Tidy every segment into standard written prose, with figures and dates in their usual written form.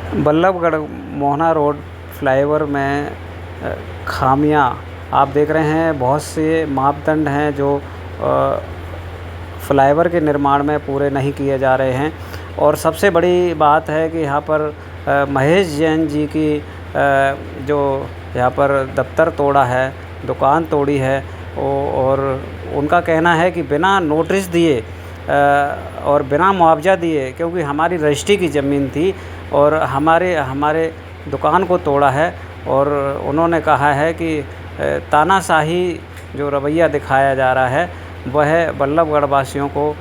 Ballabhgarh Mohana road flyover में खामियां आप देख रहे हैं। बहुत से मापदंड हैं जो फ्लाईओवर के निर्माण में पूरे नहीं किए जा रहे हैं। और सबसे बड़ी बात है कि यहाँ पर महेश जैन जी की जो यहाँ पर दफ्तर तोड़ा है, दुकान तोड़ी है, और उनका कहना है कि बिना नोटिस दिए और बिना मुआवजा दिए, क्योंकि हमारी रजिस्ट्री की ज़मीन थी और हमारे दुकान को तोड़ा है। और उन्होंने कहा है कि तानाशाही जो रवैया दिखाया जा रहा है वह बल्लभगढ़ वासियों को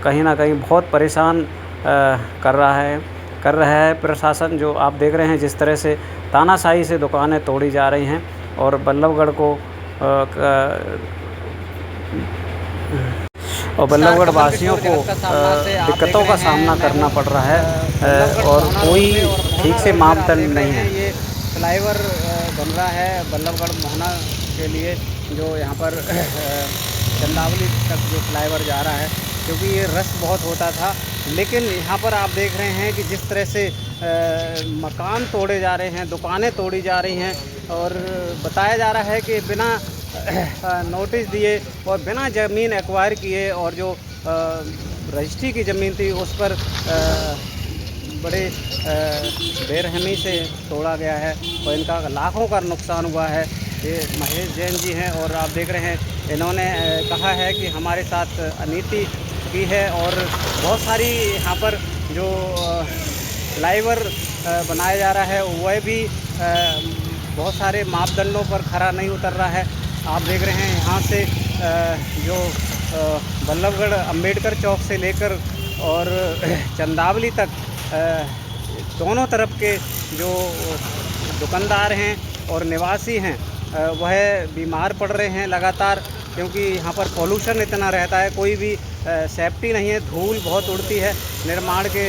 कहीं ना कहीं बहुत परेशान कर रहा है प्रशासन। जो आप देख रहे हैं जिस तरह से तानाशाही से दुकानें तोड़ी जा रही हैं और बल्लभगढ़ वासियों को दिक्कतों का सामना करना पड़ रहा है और कोई ठीक से मापदंड नहीं है। ये फ्लाईओवर बन रहा है बल्लभगढ़ मोहना के लिए, जो यहाँ पर चंदावली तक जो फ्लाईओवर जा रहा है, क्योंकि ये रश बहुत होता था। लेकिन यहाँ पर आप देख रहे हैं कि जिस तरह से मकान तोड़े जा रहे हैं, दुकानें तोड़ी जा रही हैं, और बताया जा रहा है कि बिना नोटिस दिए और बिना ज़मीन एक्वायर किए, और जो रजिस्ट्री की ज़मीन थी उस पर बड़े बेरहमी से तोड़ा गया है और इनका लाखों का नुकसान हुआ है। ये महेश जैन जी हैं और आप देख रहे हैं, इन्होंने कहा है कि हमारे साथ अनीति की है और बहुत सारी यहाँ पर जो फ्लाईओवर बनाया जा रहा है वह भी बहुत सारे मापदंडों पर खरा नहीं उतर रहा है। आप देख रहे हैं यहाँ से जो बल्लभगढ़ अंबेडकर चौक से लेकर और चंदावली तक दोनों तरफ के जो दुकानदार हैं और निवासी हैं वह बीमार पड़ रहे हैं लगातार, क्योंकि यहाँ पर पॉल्यूशन इतना रहता है, कोई भी सेफ्टी नहीं है, धूल बहुत उड़ती है, निर्माण के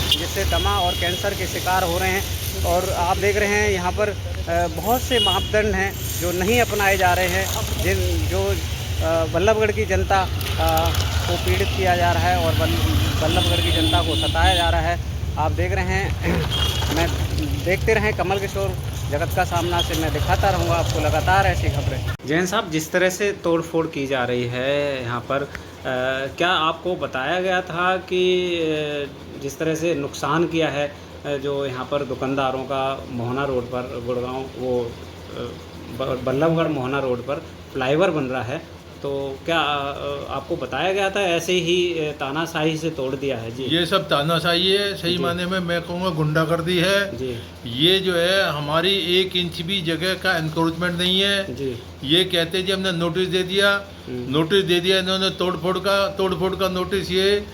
जिससे दमा और कैंसर के शिकार हो रहे हैं। और आप देख रहे हैं यहाँ पर बहुत से मापदंड हैं जो नहीं अपनाए जा रहे हैं, जो बल्लभगढ़ की जनता को पीड़ित किया जा रहा है और बल्लभगढ़ की जनता को सताया जा रहा है। आप देख रहे हैं, मैं देखते रहें कमल किशोर जगत का सामना से मैं दिखाता रहूँगा आपको लगातार ऐसी खबरें। जैन साहब, जिस तरह से तोड़फोड़ की जा रही है यहाँ पर, क्या आपको बताया गया था कि जिस तरह से नुकसान किया है जो यहाँ पर दुकानदारों का मोहना रोड पर गुड़गांव बल्लभगढ़ मोहना रोड पर फ्लाईओवर बन रहा है, तो क्या आपको बताया गया था ऐसे ही तानाशाही से तोड़ दिया है? जी, ये सब तानाशाही है, सही माने में मैं कहूँगा गुंडागर्दी है जी। ये जो है हमारी 1 इंच भी जगह का एनक्रोचमेंट नहीं है जी। ये कहते जी हमने नोटिस दे दिया इन्होंने तोड़फोड़ का नोटिस ये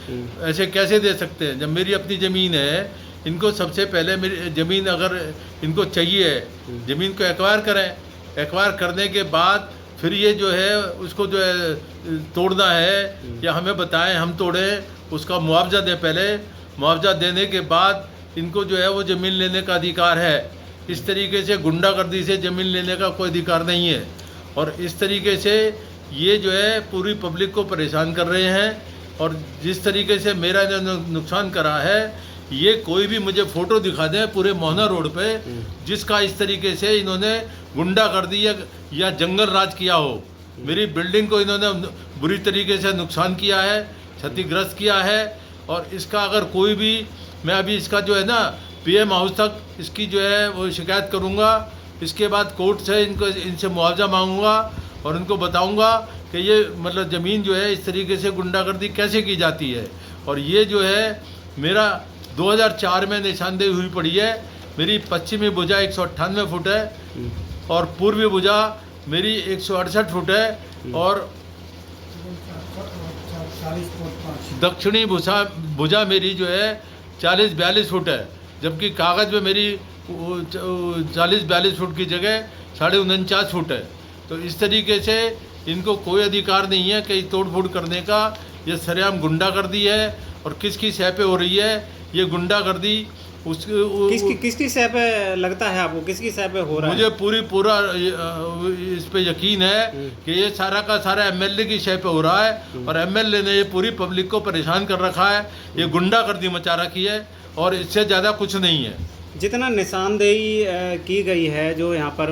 ऐसे कैसे दे सकते हैं? जब मेरी अपनी ज़मीन है, इनको सबसे पहले मेरी ज़मीन अगर इनको चाहिए, ज़मीन को एक्वायर करें, एक्वायर करने के बाद फिर ये जो है उसको जो है तोड़ना है या हमें बताएं हम तोड़ें, उसका मुआवजा दें। पहले मुआवजा देने के बाद इनको जो है वो ज़मीन लेने का अधिकार है। इस तरीके से गुंडागर्दी से ज़मीन लेने का कोई अधिकार नहीं है। और इस तरीके से ये जो है पूरी पब्लिक को परेशान कर रहे हैं। और जिस तरीके से मेरा जो नुकसान करा है, ये कोई भी मुझे फ़ोटो दिखा दें पूरे मोहना रोड पे जिसका इस तरीके से इन्होंने गुंडागर्दी या जंगल राज किया हो। मेरी बिल्डिंग को इन्होंने बुरी तरीके से नुकसान किया है, क्षतिग्रस्त किया है। और इसका अगर कोई भी, मैं अभी इसका जो है ना PM हाउस तक इसकी जो है वो शिकायत करूँगा। इसके बाद कोर्ट से इनसे मुआवजा मांगूंगा और इनको बताऊँगा कि ये मतलब ज़मीन जो है इस तरीके से गुंडागर्दी कैसे की जाती है। और ये जो है मेरा 2004 में निशानदेही हुई पड़ी है। मेरी पश्चिमी भुजा 198 फुट है और पूर्वी भुजा मेरी 168 फुट है और दक्षिणी भुजा मेरी जो है 40-42 फुट है, जबकि कागज़ में मेरी 40-42 फुट की जगह 49.5 फुट है। तो इस तरीके से इनको कोई अधिकार नहीं है कहीं तोड़फोड़ करने का। ये सरेआम गुंडागर्दी है। और किसकी सह पे हो रही है ये गुंडागर्दी? किसकी सह पे लगता है आपको? किसकी सह पे हो रहा है? मुझे पूरा इस पे यकीन है कि ये सारा का सारा MLA की सह पे हो रहा है। और MLA ने ये पूरी पब्लिक को परेशान कर रखा है, ये गुंडागर्दी मचा रखी है। और इससे ज़्यादा कुछ नहीं है। जितना निशानदेही की गई है, जो यहाँ पर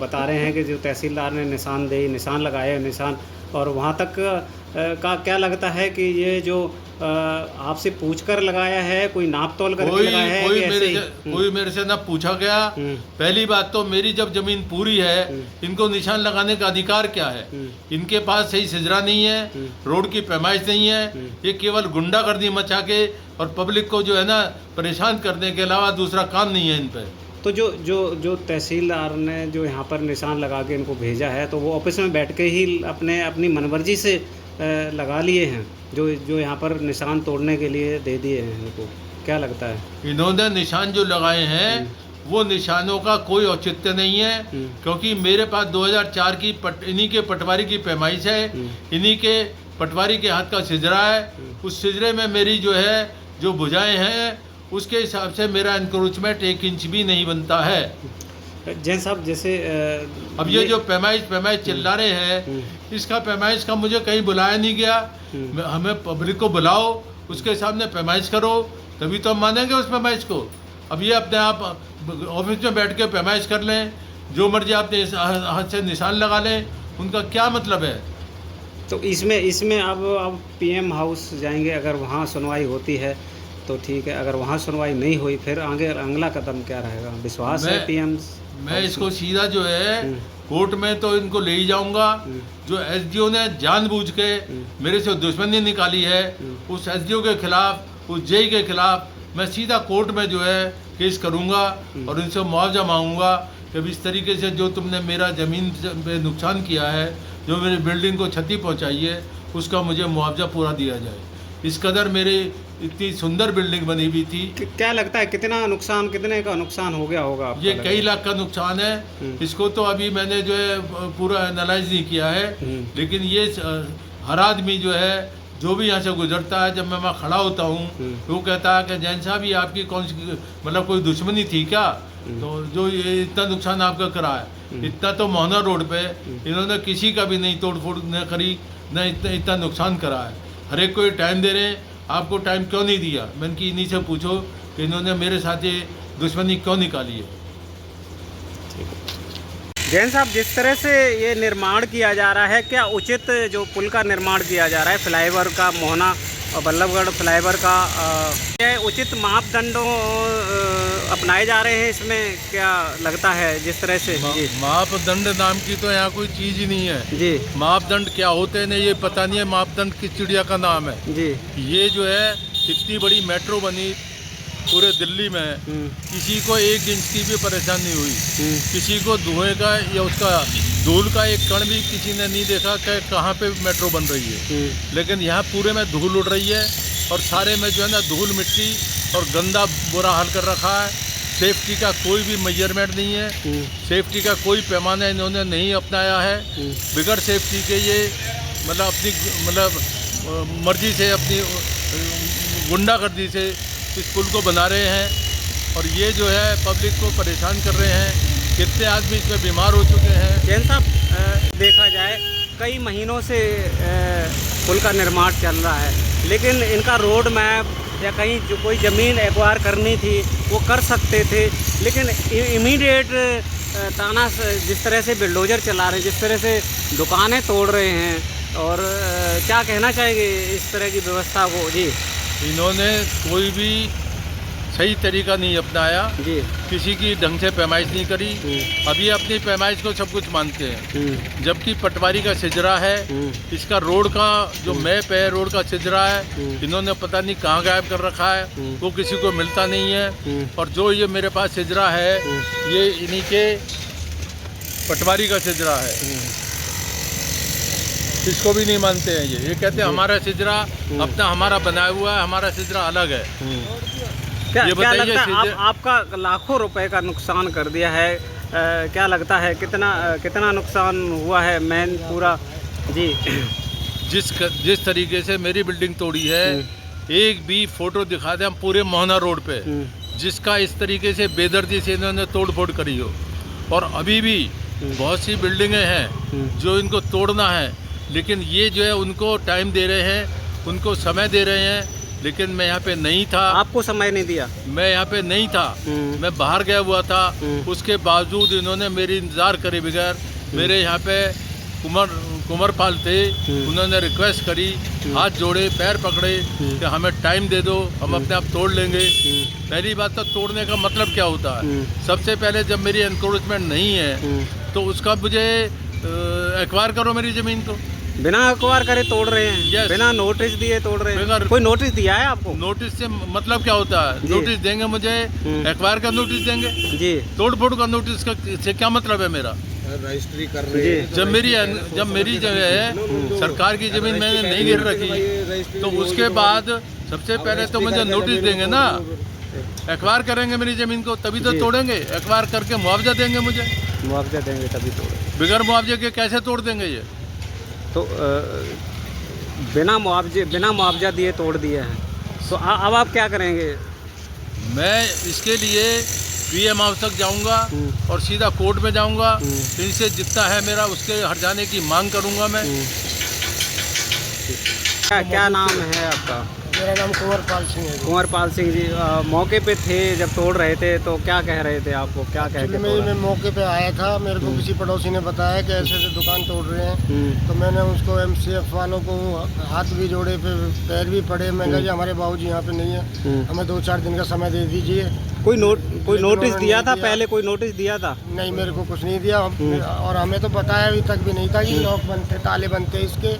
बता रहे हैं कि जो तहसीलदार ने निशान लगाए निशान, और वहाँ तक का क्या लगता है कि ये जो आपसे पूछकर लगाया है, कोई नाप तोल करके लगाया है कि ऐसे ही? कोई मेरे से ना पूछा गया। पहली बात तो मेरी जब जमीन पूरी है, इनको निशान लगाने का अधिकार क्या है? इनके पास सही सिजरा नहीं है, रोड की पैमाइश नहीं है, ये केवल गुंडागर्दी मचा के और पब्लिक को जो है ना परेशान करने के अलावा दूसरा काम नहीं है इन पे। तो जो तहसीलदार ने जो यहाँ पर निशान लगा के इनको भेजा है, तो वो ऑफिस में बैठ के ही अपनी मनमर्जी से लगा लिए हैं, जो यहाँ पर निशान तोड़ने के लिए दे दिए हैं इनको? क्या लगता है? इन्होंने निशान जो लगाए हैं वो निशानों का कोई औचित्य नहीं है, क्योंकि मेरे पास 2004 की इन्हीं के पटवारी की पैमाइश है, इन्हीं के पटवारी के हाथ का सिजरा है। उस सिजरे में मेरी जो है जो भुजाएं हैं, उसके हिसाब से मेरा इंक्रोचमेंट 1 इंच भी नहीं बनता है। जैन साहब, जैसे अब ये जो पैमाइश चिल्ला रहे हैं, इसका पैमाइश का मुझे कहीं बुलाया नहीं गया। हमें पब्लिक को बुलाओ, उसके सामने पैमाइश करो, तभी तो हम मानेंगे उस पैमाइश को। अब ये अपने आप ऑफिस में बैठ के पैमाइश कर लें, जो मर्जी अपने हाथ से निशान लगा लें, उनका क्या मतलब है? तो इसमें अब PM हाउस जाएंगे, अगर वहाँ सुनवाई होती है तो ठीक है, अगर वहाँ सुनवाई नहीं हुई फिर आगे अगला कदम क्या रहेगा? विश्वास है PM? मैं इसको सीधा जो है कोर्ट में तो इनको ले ही जाऊंगा। जो SDO ने जानबूझ के मेरे से दुश्मनी निकाली है, उस SDO के खिलाफ, उस JE के खिलाफ मैं सीधा कोर्ट में जो है केस करूंगा और इनसे मुआवजा मांगूंगा कि इस तरीके से जो तुमने मेरा ज़मीन पे नुकसान किया है, जो मेरी बिल्डिंग को क्षति पहुंचाई है, उसका मुझे मुआवजा पूरा दिया जाए। इस कदर मेरी इतनी सुंदर बिल्डिंग बनी हुई थी। क्या लगता है कितने का नुकसान हो गया होगा? ये कई लाख का नुकसान है। इसको तो अभी मैंने जो है पूरा एनालाइज नहीं किया है, लेकिन ये हर आदमी जो है, जो भी यहाँ से गुजरता है, जब मैं वहाँ खड़ा होता हूँ तो वो कहता है कि जैन साहब ये आपकी कौन सी मतलब कोई दुश्मनी थी क्या, तो जो ये इतना नुकसान आपका करा है? इतना तो मोहना रोड पे इन्होंने किसी का भी नहीं तोड़ फोड़ न करी, न इतना नुकसान करा है। हर एक को ये टाइम दे रहे हैं, आपको टाइम क्यों नहीं दिया? मैंने कि इन्हीं से पूछो कि इन्होंने मेरे साथ ये दुश्मनी क्यों निकाली है। जैन साहब, जिस तरह से ये निर्माण किया जा रहा है, क्या उचित जो पुल का निर्माण किया जा रहा है, फ्लाईओवर का, मोहना और बल्लभगढ़ फ्लाईओवर का, क्या उचित मापदंडों अपनाए जा रहे हैं? इसमें क्या लगता है जिस तरह से? मापदंड नाम की तो यहाँ कोई चीज़ ही नहीं है जी। मापदंड क्या होते हैं ये पता नहीं है। मापदंड किस चिड़िया का नाम है जी। ये जो है इतनी बड़ी मेट्रो बनी पूरे दिल्ली में, किसी को 1 इंच की भी परेशानी हुई, किसी को धुएं का या उसका धूल का एक कण भी किसी ने नहीं देखा कि कहाँ पे मेट्रो बन रही है। लेकिन यहाँ पूरे में धूल उड़ रही है और सारे में जो है ना धूल मिट्टी और गंदा बुरा हाल कर रखा है। सेफ्टी का कोई भी मेजरमेंट नहीं है, सेफ्टी का कोई पैमाना इन्होंने नहीं अपनाया है। बिगड़ सेफ्टी के ये मतलब मर्जी से, अपनी गुंडागर्दी से इस पुल को बना रहे हैं और ये जो है पब्लिक को परेशान कर रहे हैं। कितने आदमी इसमें बीमार हो चुके हैं। जैन साहब, देखा जाए कई महीनों से पुल का निर्माण चल रहा है, लेकिन इनका रोड मैप या कहीं जो कोई ज़मीन एक्वायर करनी थी वो कर सकते थे, लेकिन इमीडिएट ताना जिस तरह से बिल्डोजर चला रहे हैं, जिस तरह से दुकानें तोड़ रहे हैं, और क्या कहना चाहेंगे इस तरह की व्यवस्था को? जी, इन्होंने कोई भी सही तरीका नहीं अपनाया जी, किसी की ढंग से पैमाइश नहीं करी। अभी अपनी पैमाइश को सब कुछ मानते हैं, जबकि पटवारी का सिजरा है, इसका रोड का जो मैप है, रोड का सिजरा है, इन्होंने पता नहीं कहाँ गायब कर रखा है, वो किसी को मिलता नहीं है। और जो ये मेरे पास सिजरा है, ये इन्हीं के पटवारी का सिजरा है, इसको भी नहीं मानते हैं। ये कहते हैं हमारा सिजरा अपना हमारा बनाया हुआ है, हमारा सिजरा अलग है। क्या लगता है आपका लाखों रुपए का नुकसान कर दिया है, क्या लगता है कितना नुकसान हुआ है मेन पूरा? जी, जिस तरीके से मेरी बिल्डिंग तोड़ी है, एक भी फोटो दिखा दें हम पूरे मोहना रोड पे, जिसका इस तरीके से बेदर्दी से इन्होंने तोड़ फोड़ करी हो। और अभी भी बहुत सी बिल्डिंगें हैं जो इनको तोड़ना है, लेकिन ये जो है उनको टाइम दे रहे हैं, उनको समय दे रहे हैं लेकिन मैं यहाँ पे नहीं था। आपको समय नहीं दिया? मैं यहाँ पे नहीं था, मैं बाहर गया हुआ था। उसके बावजूद इन्होंने मेरी इंतज़ार करे बगैर, मेरे यहाँ पे कुंवरपाल थे, उन्होंने रिक्वेस्ट करी, हाथ जोड़े, पैर पकड़े कि हमें टाइम दे दो, हम अपने आप तोड़ लेंगे। पहली बात तो तोड़ने का मतलब क्या होता है, सबसे पहले जब मेरी एनक्रोचमेंट नहीं है तो उसका मुझे एक्वायर करो मेरी ज़मीन को। बिना अखबार करे तोड़ रहे हैं? Yes. बिना नोटिस दिए तोड़ रहे हैं? कोई नोटिस दिया है आपको? नोटिस से मतलब क्या होता है? नोटिस देंगे मुझे, एक्वायर का नोटिस देंगे जी, तोड़ फोड़ का नोटिस का से क्या मतलब है मेरा? रजिस्ट्री कर रहे हैं। जब मेरी जगह है, सरकार की जमीन मैंने नहीं गिर रखी, तो उसके बाद सबसे पहले तो मुझे नोटिस देंगे ना, एक्वायर करेंगे मेरी ज़मीन को, तभी तो तोड़ेंगे। एक्वायर करके मुआवजा देंगे मुझे, मुआवजा देंगे तभी तोड़ेंगे। बगैर मुआवजे के कैसे तोड़ देंगे ये? तो बिना मुआवजा दिए तोड़ दिए हैं, तो अब आप क्या करेंगे? मैं इसके लिए पीएम हाउस तक जाऊंगा और सीधा कोर्ट में जाऊंगा, इनसे जितना है मेरा उसके हट जाने की मांग करूंगा मैं। क्या नाम है आपका? मेरा नाम कुंवरपाल सिंह है। कुंवरपाल सिंह जी, मौके पे थे जब तोड़ रहे थे, तो क्या कह रहे थे आपको? क्या कह के मैं मौके पे आया था, मेरे को किसी पड़ोसी ने बताया कि ऐसे ऐसे दुकान तोड़ रहे हैं, तो मैंने उसको एमसीएफ वालों को हाथ भी जोड़े, फिर पैर भी पड़े। मैं कहा जी हमारे बाबूजी यहाँ पे नहीं है, हमें 2-4 दिन का समय दे दीजिए। कोई नोटिस दिया था? पहले कोई नोटिस दिया था? नहीं, मेरे को कुछ नहीं दिया, और हमें तो बताया अभी तक भी नहीं था कि लॉक बंद थे, ताले बंद थे इसके।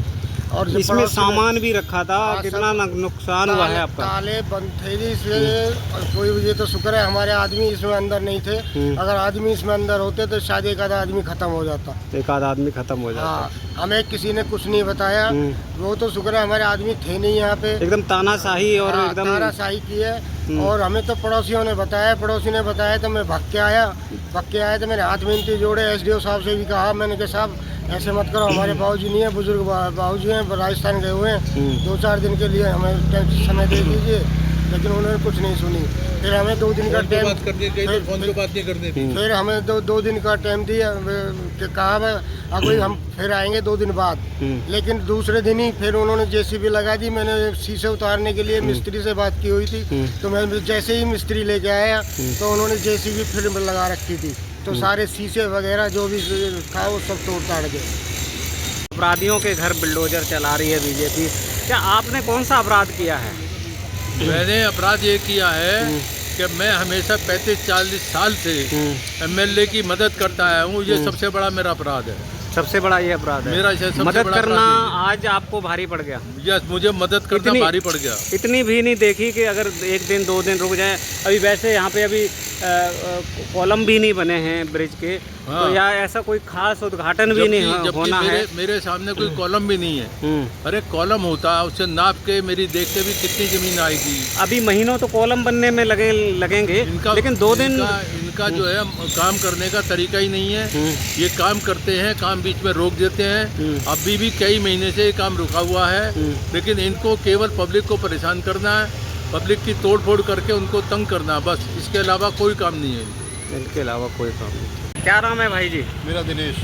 और इसमें सामान भी रखा था, कितना नुकसान हुआ है आपका? ताले बंद थे जी इसमें, कोई ये तो शुक्र है हमारे आदमी इसमें अंदर नहीं थे, अगर आदमी इसमें अंदर होते तो शायद एक आधा आदमी खत्म हो जाता। एक आधा आदमी खत्म हो जाता। हाँ, हमें किसी ने कुछ नहीं बताया, वो तो शुक्र है हमारे आदमी थे नहीं यहाँ पे। एकदम तानाशाही और एकदम तानाशाही की है। और हमें तो पड़ोसियों ने बताया, पड़ोसी ने बताया तो मैं भाग के आया तो मैंने हाथ मिनती जोड़े, एसडीओ साहब से भी कहा मैंने कि साहब ऐसे मत करो, हमारे बाबूजी नहीं है, बुजुर्ग बाबूजी हैं, राजस्थान गए हुए हैं, 2-4 दिन के लिए हमें समय दे दीजिए, लेकिन उन्होंने कुछ नहीं सुनी। फिर हमें 2 दिन का टाइम, फिर हमें 2 दिन का टाइम दिया, कहा अभी हम फिर आएंगे 2 दिन बाद, लेकिन दूसरे दिन ही फिर उन्होंने जेसीबी लगा दी। मैंने शीशे उतारने के लिए मिस्त्री से बात की हुई थी, तो मैं जैसे ही मिस्त्री लेके आया तो उन्होंने जेसीबी फिर लगा रखी थी, तो सारे शीशे वगैरह जो भी था वो सब तोड़ ताड़ गए। अपराधियों के घर बुलडोजर चला रही है बीजेपी, क्या आपने कौन सा अपराध किया है? मैंने अपराध ये किया है कि मैं हमेशा 35-40 साल से एमएलए की मदद करता आया हूँ, ये सबसे बड़ा मेरा अपराध है। सबसे बड़ा ये अपराध है मेरा, सबसे मदद बड़ा करना आज आपको भारी पड़ गया? यस, मुझे मदद करना भारी पड़ गया। इतनी भी नहीं देखी कि अगर 1 दिन 2 दिन रुक जाए? अभी वैसे यहाँ पे अभी कॉलम भी नहीं बने हैं ब्रिज के, तो या ऐसा कोई खास उद्घाटन भी नहीं होना है। मेरे सामने कोई कॉलम भी नहीं है। अरे कॉलम होता, उससे नाप के मेरी देखते भी कितनी जमीन आएगी। अभी महीनों तो कॉलम बनने में लगेंगे, लेकिन 2 दिन इनका जो है काम करने का तरीका ही नहीं है। ये काम करते हैं, काम बीच में रोक देते हैं। अभी भी कई महीने से ये काम रुका हुआ है, लेकिन इनको केवल पब्लिक को परेशान करना है, पब्लिक की तोड़ फोड़ करके उनको तंग करना, बस इसके अलावा कोई काम नहीं है। इनके अलावा कोई काम नहीं। क्या नाम है भाई जी? मेरा दिनेश।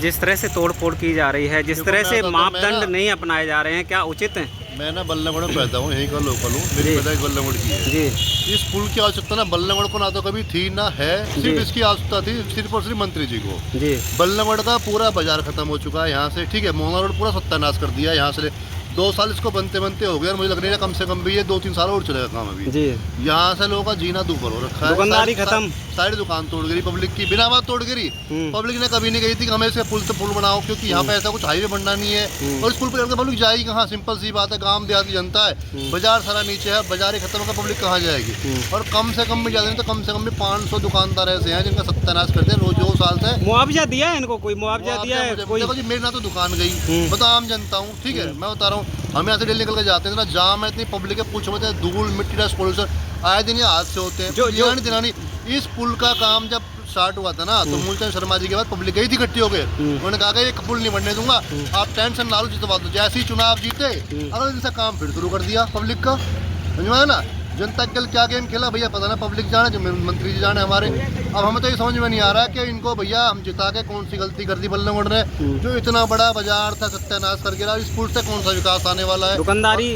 जिस तरह से तोड़ फोड़ की जा रही है, जिस तरह से मापदंड नहीं अपनाए जा रहे हैं, क्या उचित है? मैं ना बल्लभगढ़ में पैदा हूँ, यहीं का लोकल हूँ, मेरी पैदाइश बल्लभगढ़ की है जी। इस पुल की आवश्यकता ना बल्लभगढ़ को ना तो कभी थी ना है, सिर्फ इसकी आवश्यकता थी सिर्फ और सिर्फ मंत्री जी को। जी। बल्लभगढ़ का पूरा बाजार खत्म हो चुका है यहाँ से, ठीक है, मोहना रोड पूरा सत्यानाश कर दिया यहाँ से। 2 साल इसको बनते बनते हो गए और मुझे लग रहा है कम से कम भी ये 2-3 साल और चलेगा काम अभी जी। यहाँ से लोगों का जीना दूपर हो रखा है, दुकानदारी खत्म, सारी दुकान तोड़ गिरी पब्लिक की, बिना बात तोड़ गिरी। पब्लिक ने कभी नहीं कही थी कि हमें इसके पुल से पुल बनाओ, क्योंकि यहाँ पे ऐसा कुछ हाईवे बनना नहीं है, और इस पुल पर पब्लिक जाएगी कहाँ? सिंपल सी बात है, गांव देहात की जनता है, बाजार सारा नीचे है, बाजार ही खत्म होगा, पब्लिक कहाँ जाएगी? और कम से कम भी ज़्यादा नहीं तो कम से कम भी 500 दुकानदार ऐसे हैं जिनका सत्यानाश करते हैं रोज 2 साल से। मुआवजा दिया है इनको? कोई मुआवजा दिया है? देखो जी, मेरे ना तो दुकान गई, मैं तो आम जनता हूँ, ठीक है, मैं बता रहा हूँ, हम यहाँ से डेली निकल के जाते हैं ना, जाम है, इतनी पब्लिक है, पूछो मत, धूल मिट्टी डस्ट पोल्यूशन आए दिन ये हादसे होते हैं। दिनानी इस पुल का काम जब स्टार्ट हुआ था ना, तो मूलचंद शर्मा जी के बाद पब्लिक गई थी इकट्ठी हो गए, उन्होंने कहा कि ये पुल नहीं बनने दूंगा, आप टेंशन ना लो, जितवा दो। जैसे ही चुनाव जीते, अगले दिन से काम फिर शुरू कर दिया पब्लिक का, समझ में आया ना? जनता के लिए क्या गेम खेला भैया पता ना, पब्लिक जाने, जो मंत्री जी जाने हमारे। अब हमें तो ये समझ में नहीं आ रहा कि इनको भैया हम जिता के कौन सी गलती कर दी बल्लभगढ़ ने, जो इतना बड़ा बाजार था सत्यानाश कर गिरा। इस पुल से कौन सा विकास आने वाला है? दुकानदारी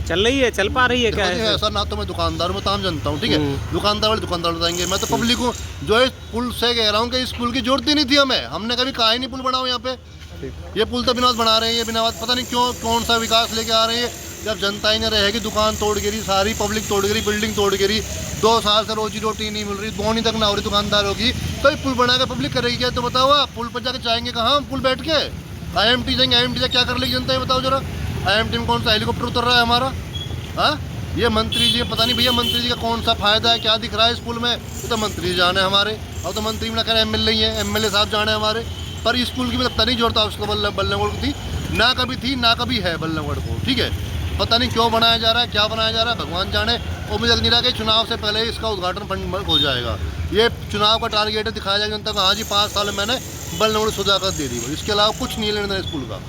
चल रही है, चल पा रही है क्या है? ऐसा ना तो मैं दुकानदार में ताम जानता हूँ, ठीक है, दुकानदार वाले दुकानदार बताएंगे, मैं तो पब्लिक हूँ जो इस पुल से कह रहा हूँ कि इस पुल की जरूरत ही नहीं थी हमें, हमने कभी कहा ही नहीं पुल बनाओ यहाँ पे। ये पुल तो बिना बना रहे हैं, ये बिना बात पता नहीं क्यों कौन सा विकास लेके आ रहे हैं। जब जनता ही नहीं रहेगी, दुकान तोड़ गिरी, सारी पब्लिक तोड़ गिरी, बिल्डिंग तोड़ गिरी, 2 साल से रोजी रोटी नहीं मिल रही, बोनी तक ना हो रही दुकानदारों की, तो ये पुल बना के पब्लिक करेगी क्या? तो बताओ आप, पुल पर जाके चाहेंगे कहाँ हम पुल बैठ के? IMT जाएंगे, IMT से क्या कर लेगी जनता, ये बताओ जरा। IMT में कौन सा हेलीकॉप्टर उतर रहा है हमारा? हाँ, ये मंत्री जी पता नहीं भैया मंत्री जी का कौन सा फायदा है, क्या दिख रहा है इस पुल में? ये तो मंत्री जाने हमारे, अब तो मंत्री ना करें MLA ही है, MLA साहब जाने हमारे। पर इस पुल की मतलब पता नहीं जोड़ता उसको, बल्लभगढ़ को थी ना, कभी थी ना कभी है बल्लभगढ़ को, ठीक है। पता नहीं क्यों बनाया जा रहा है, क्या बनाया जा रहा है, भगवान जाने। और मुझे लग नहीं रहा कि चुनाव से पहले इसका उद्घाटन फंड हो जाएगा। ये चुनाव का टारगेट दिखाया जाएगा जनता को, हाँ जी 5 साल में मैंने बल्लभगढ़ सुधार कर दे दी, इसके अलावा कुछ नहीं लेना इस पुल का।